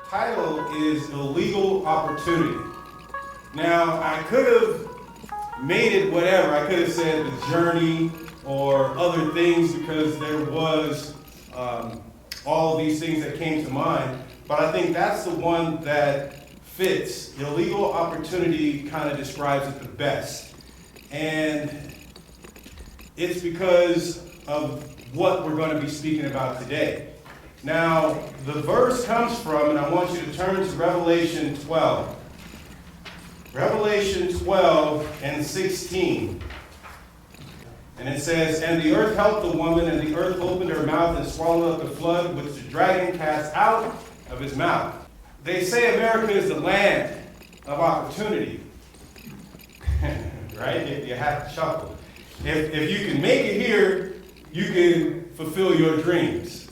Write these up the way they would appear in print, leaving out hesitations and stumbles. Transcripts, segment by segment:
title is Illegal Opportunity. Now, I could have made it whatever. I could have said the journey or other things because there was all of these things that came to mind. But I think that's the one that fits. Illegal opportunity kind of describes it the best. And it's because of what we're going to be speaking about today. Now, the verse comes from, and I want you to turn to Revelation 12. Revelation 12 and 16. And it says, "And the earth helped the woman, and the earth opened her mouth and swallowed up the flood which the dragon cast out of his mouth." They say America is the land of opportunity. Right? You have to chuckle. If you can make it here, you can fulfill your dreams.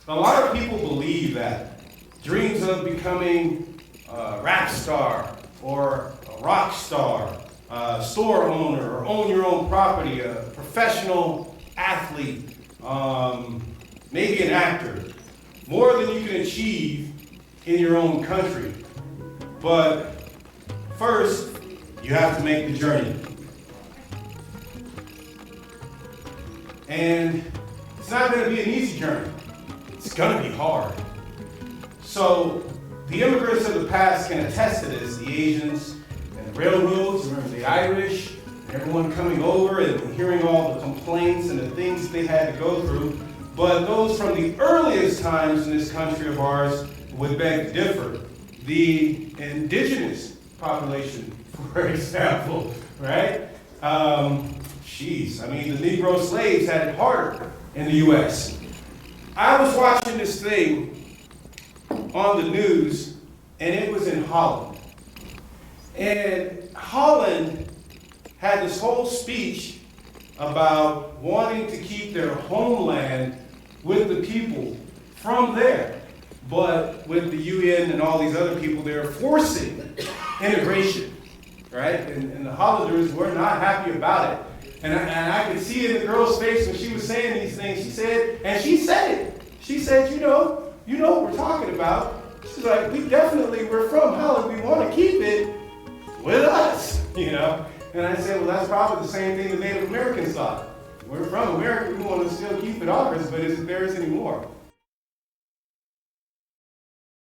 A lot of people believe that. Dreams of becoming a rap star or a rock star, a store owner, or own your own property, a professional athlete, maybe an actor. More than you can achieve in your own country. But first, you have to make the journey. And it's not going to be an easy journey. It's going to be hard. So the immigrants of the past can attest to this. The Asians and the railroads, remember the Irish, and everyone coming over and hearing all the complaints and the things they had to go through. But those from the earliest times in this country of ours would beg to differ. The indigenous population, for example, right? The Negro slaves had it harder in the U.S. I was watching this thing on the news, and it was in Holland. And Holland had this whole speech about wanting to keep their homeland with the people from there. But with the UN and all these other people, they're forcing integration, right? And the Hollanders were not happy about it. And I could see in the girl's face when she was saying these things. She said it. She said, you know what we're talking about. She's like, we're from Holland. We want to keep it with us, And I said, well, that's probably the same thing the Native Americans thought. We're from America. We want to still keep it ours, but is it theirs anymore?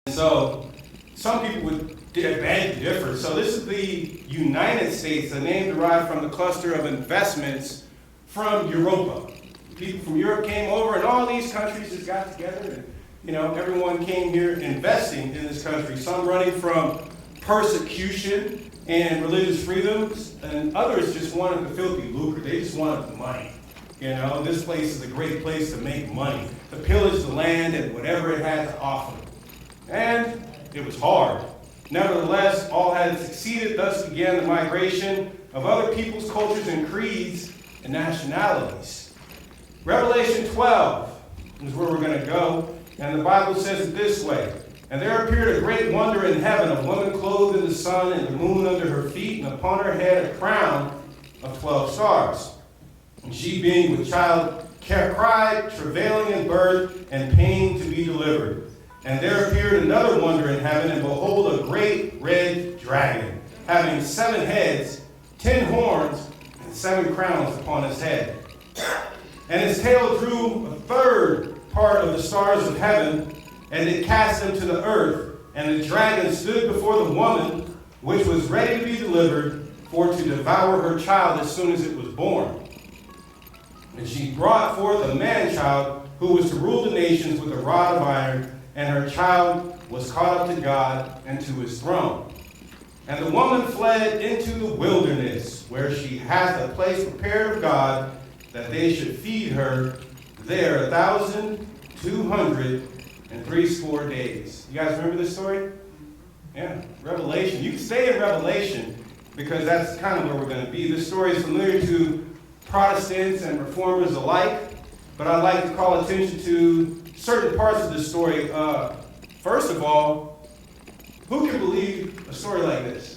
So some people would beg to differ. So this is the United States, a name derived from the cluster of investments from Europa. People from Europe came over, and all these countries just got together, and everyone came here investing in this country. Some running from persecution and religious freedoms, and others just wanted the filthy lucre. They just wanted the money. This place is a great place to make money, to pillage the land and whatever it had to offer. And it was hard. Nevertheless, all had succeeded. Thus began the migration of other peoples, cultures, and creeds and nationalities. Revelation 12 is where we're going to go. And the Bible says it this way. "And there appeared a great wonder in heaven, a woman clothed in the sun and the moon under her feet, and upon her head a crown of 12 stars. And she, being with child, cried, travailing in birth, and pain to be delivered. And there appeared another wonder in heaven, and behold, a great red dragon, having 7 heads, 10 horns, and 7 crowns upon his head. And his tail drew a third part of the stars of heaven, and it cast them to the earth. And the dragon stood before the woman, which was ready to be delivered, for to devour her child as soon as it was born. And she brought forth a man-child, who was to rule the nations with a rod of iron, and her child was caught up to God and to his throne. And the woman fled into the wilderness, where she hath a place prepared of God, that they should feed her there 1,260 days." You guys remember this story? Yeah, Revelation. You can stay in Revelation because that's kind of where we're going to be. This story is familiar to Protestants and Reformers alike, but I'd like to call attention to certain parts of this story. First of all, who can believe a story like this,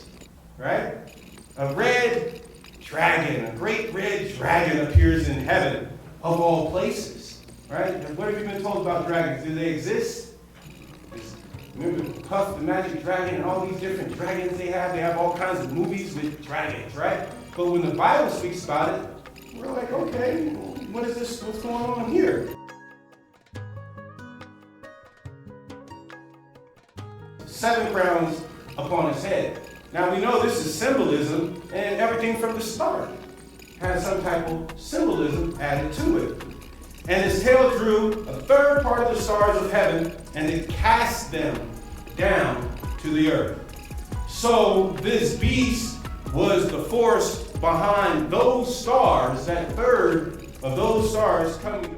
right? A red dragon, a great red dragon appears in heaven, of all places, right? What have you been told about dragons? Do they exist? Remember Puff the Magic Dragon and all these different dragons they have? They have all kinds of movies with dragons, right? But when the Bible speaks about it, we're like, okay, what is this? What's going on here? 7 crowns upon his head. Now we know this is symbolism, and everything from the start has some type of symbolism added to it. And his tail drew a third part of the stars of heaven, and it cast them down to the earth. So this beast was the force behind those stars, that third of those stars coming.